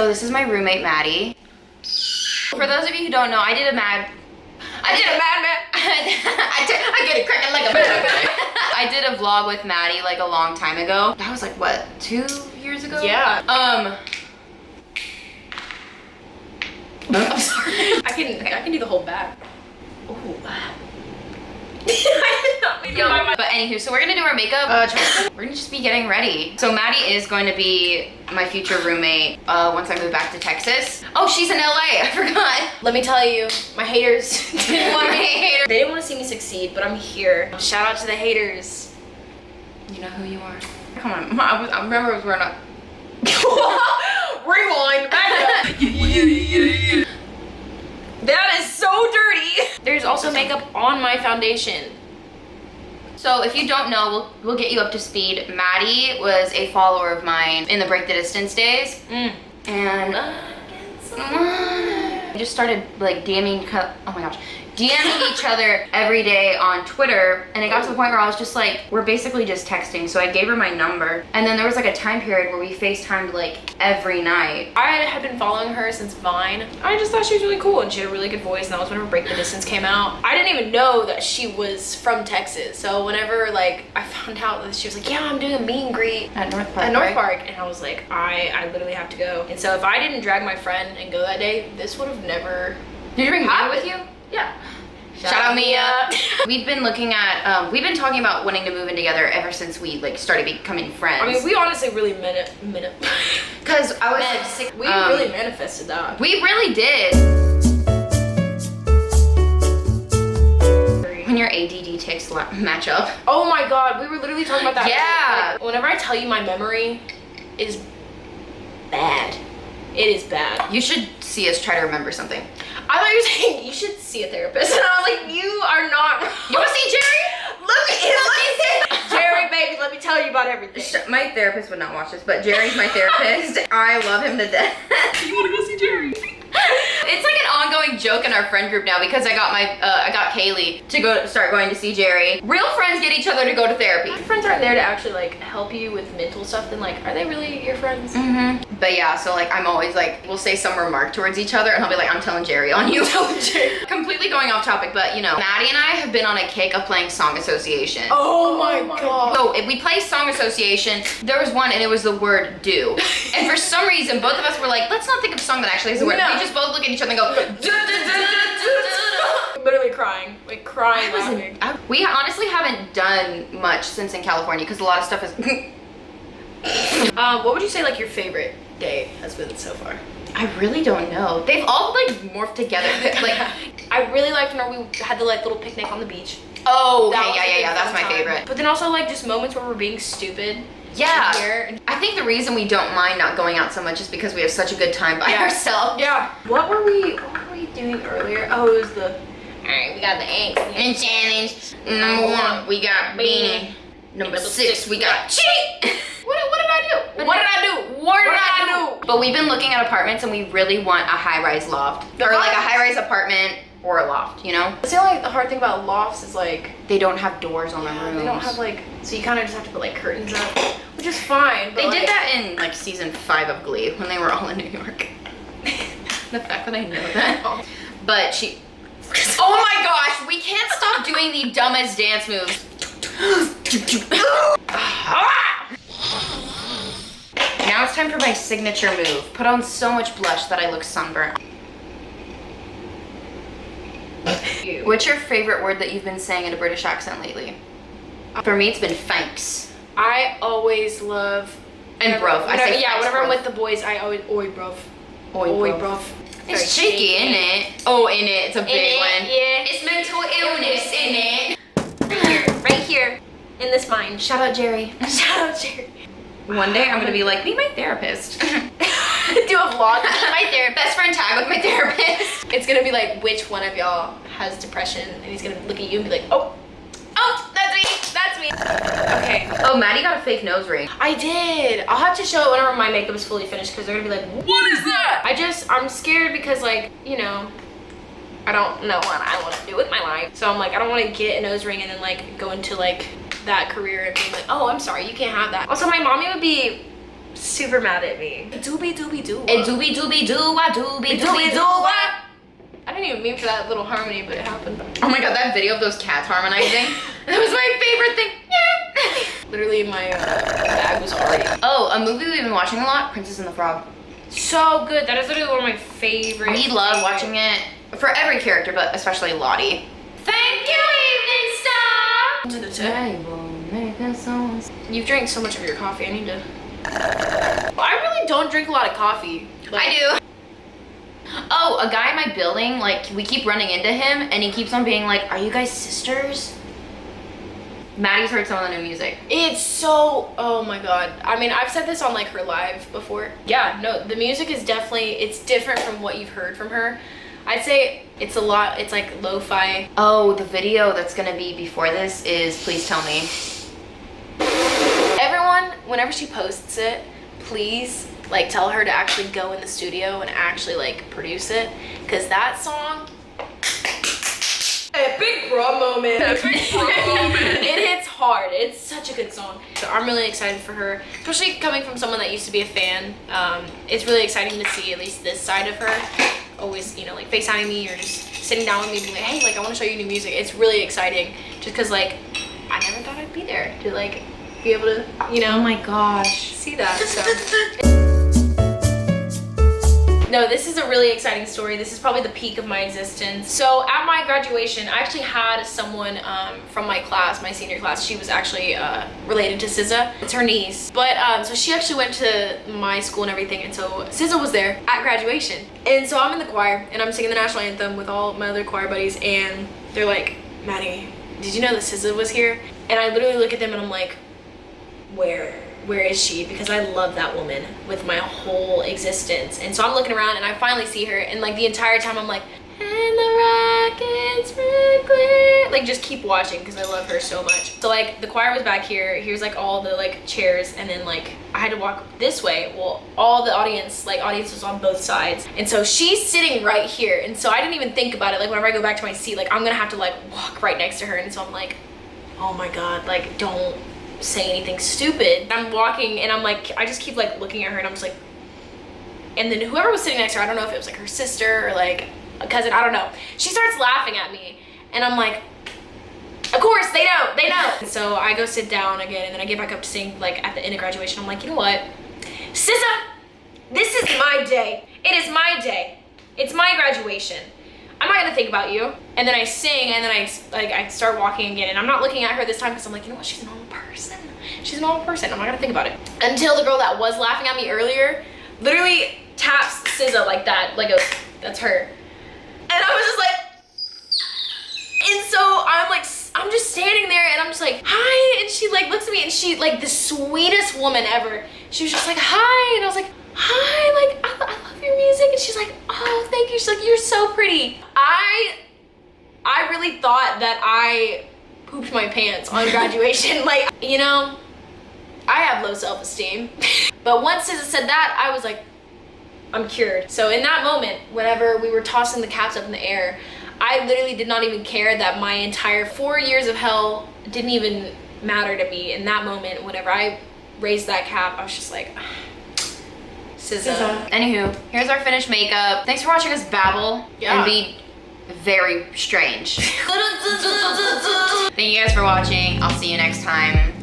this is my roommate, Maddie. For those of you who don't know, I did a Mad I get it cracking like a I did a vlog with Maddie like a long time ago. That was like what, 2 years ago? Yeah. I'm sorry. I can do the whole back. Ooh. But But anywho, so we're gonna do our makeup. We're gonna just be getting ready. So Maddie is going to be my future roommate once I move back to Texas. Oh, she's in LA, I forgot. let me tell you, my haters didn't want me. Haters. They didn't want to see me succeed, but I'm here. Shout out to the haters. You know who you are. Come on, I remember it was growing up. Rewind, back up. Yeah. That is so dirty. There's also makeup on my foundation. So if you don't know, we'll get you up to speed. Maddie was a follower of mine in the Break the Distance days. And we just started like DMing each other every day on Twitter, and it got to the point where I was just like, we're basically just texting. So I gave her my number, and then there was like a time period where we FaceTimed like every night. I had been following her since Vine. I just thought she was really cool and she had a really good voice, and that was whenever Break the Distance came out. I didn't even know that she was from Texas, so whenever like I found out that she was like, yeah, I'm doing a meet and greet At North Park. at North Park, and I was like, I literally have to go. And so if I didn't drag my friend and go that day, this would have never. Did you bring Mia with you? Yeah. Shout out Mia. We've been looking at, we've been talking about wanting to move in together ever since we like started becoming friends. I mean, we honestly really meant it. Because I was like sick. We really manifested that. We really did. When your ADD ticks match up. Oh my god, we were literally talking about that. Yeah. Like, whenever I tell you my memory is bad. It is bad. You should see us try to remember something. I thought you were saying you should see a therapist, and I was like, you are not. You want to see Jerry? Let me Jerry, baby, let me tell you about everything. My therapist would not watch this, but Jerry's my therapist. I love him to death. You want to go see Jerry? It's like an ongoing joke in our friend group now because I got Kaylee to start going to see Jerry. Real friends get each other to go to therapy. If friends aren't there to actually like help you with mental stuff, then like, are they really your friends? But yeah, so like I'm always like, we'll say some remark towards each other and he'll be like, I'm telling Jerry on you. Completely going off topic, but you know, Maddie and I have been on a kick of playing Song Association. Oh my god. So if we play Song Association, there was one and it was the word do. And for some reason, both of us were like, let's not think of a song that actually has the word. No. We just both look at each other and go, Literally crying, like crying, laughing. We honestly haven't done much since in California because a lot of stuff is. What would you say like your favorite day has been so far? I really don't know. They've all like morphed together. Like, I really liked when we had the like little picnic on the beach. oh, That okay, was a yeah, good that's fun my time. favorite. But then also like just moments where we're being stupid. Yeah. Here. I think the reason we don't mind not going out so much is because we have such a good time by ourselves. Yeah. What were we doing earlier? Oh, it was the. Alright, we got the angst. And challenge. Number 1, we got beanie. Number 6, we got cheat. What did I do? What did I do? But we've been looking at apartments and we really want a high-rise loft. Or like a high-rise apartment or a loft, you know? It's the only hard thing about lofts is like They don't have doors on the rooms. they don't have like, so you kind of just have to put like curtains up, which is fine. But They like, did that in like season 5 of Glee when they were all in New York. The fact that I know that. But she. Oh my gosh, we can't stop doing the dumbest dance moves. Now it's time for my signature move. Put on so much blush that I look sunburnt. What's your favorite word that you've been saying in a British accent lately? For me, it's been thanks. I always love. And bruv. I say yeah, thanks, whenever I'm bruv. with the boys, I always oi bruv. Oi, bruv. bruv. It's cheeky, isn't it? Oh, in it. It's a big one. Yeah. It's mental illness, in it. Right here, in this mind. Shout out Jerry. Shout out Jerry. One day I'm gonna be like, be my therapist. Do a vlog. My therapist. Best friend tag with my therapist. It's gonna be like, which one of y'all has depression? And he's gonna look at you and be like, oh, That's me. that's me. Okay. Oh, Maddie got a fake nose ring. I did. I'll have to show it whenever my makeup is fully finished because they're gonna be like, what is that? I'm scared because like, you know, I don't know what I want to do with my life. So I'm like, I don't want to get a nose ring and then like go into like that career and be like, oh, I'm sorry, you can't have that. Also, my mommy would be super mad at me. Doobie doobie doo. A doobie doobie doo wah doobie doobie doo wah. I didn't even mean for that little harmony, but it happened. Oh my god, that video of those cats harmonizing. That was my favorite thing. Yeah. Literally, my bag was already. Oh, a movie we've been watching a lot, Princess and the Frog. So good. That is literally one of my favorite. We love watching it for every character, but especially Lottie. Thank you, Evening Star! To the tip. You've drank so much of your coffee. I need to. I really don't drink a lot of coffee. Like, I do. Oh, a guy in my building, like, we keep running into him, and he keeps on being like, are you guys sisters? Maddie's heard some of the new music. It's so, oh my god. I mean, I've said this on like her live before. Yeah, no, the music is definitely, it's different from what you've heard from her. I'd say it's a lot, it's like lo-fi. Oh, the video that's gonna be before this is Please Tell Me. Everyone, whenever she posts it, please like tell her to actually go in the studio and actually like produce it. Cause that song, epic bra moment. Epic bra moment. It hits hard. It's such a good song. So I'm really excited for her, especially coming from someone that used to be a fan. It's really exciting to see at least this side of her. Always, you know, like FaceTiming me or just sitting down with me and being like, hey, like I want to show you new music. It's really exciting just because like I never thought I'd be there to like be able to, you know. Oh my gosh. See that, so. No, this is a really exciting story. This is probably the peak of my existence. So at my graduation, I actually had someone from my class, my senior class. She was actually related to SZA. It's her niece. But so she actually went to my school and everything. And so SZA was there at graduation. And so I'm in the choir and I'm singing the national anthem with all my other choir buddies. And they're like, Maddie, did you know that SZA was here? And I literally look at them and I'm like, where is she? Because I love that woman with my whole existence. And so I'm looking around and I finally see her, and like the entire time I'm like, and the rockets reclaim, like just keep watching because I love her so much. So like the choir was back here, here's like all the like chairs, and then like I had to walk this way. Well, all the audience was on both sides, and so she's sitting right here. And so I didn't even think about it, like whenever I go back to my seat, like I'm gonna have to like walk right next to her. And so I'm like, oh my god, like don't say anything stupid. I'm walking and I'm like, I just keep like looking at her and I'm just like, and then whoever was sitting next to her, I don't know if it was like her sister or like a cousin, I don't know. She starts laughing at me and I'm like, of course they know. And so I go sit down again and then I get back up to sing like at the end of graduation. I'm like, you know what? SZA, this is my day. It is my day. It's my graduation. I'm not gonna think about you. And then I sing and then I start walking again, and I'm not looking at her this time because I'm like, you know what, she's a normal person. She's a normal person, I'm not gonna think about it. Until the girl that was laughing at me earlier literally taps SZA like that, like that's her. And I was just like, and so I'm just standing there and I'm just like, hi, and she like looks at me and she like the sweetest woman ever. She was just like, hi, and I was like, hi, like I love your music. And she's like, oh, thank you. She's like, you're so pretty. I really thought that I pooped my pants on graduation. Like, you know, I have low self-esteem. But once SZA said that, I was like, I'm cured. So in that moment, whenever we were tossing the caps up in the air, I literally did not even care that my entire 4 years of hell didn't even matter to me. In that moment, whenever I raised that cap, I was just like, SZA. Anywho, here's our finished makeup. Thanks for watching us babble and be very strange. Thank you guys for watching. I'll see you next time.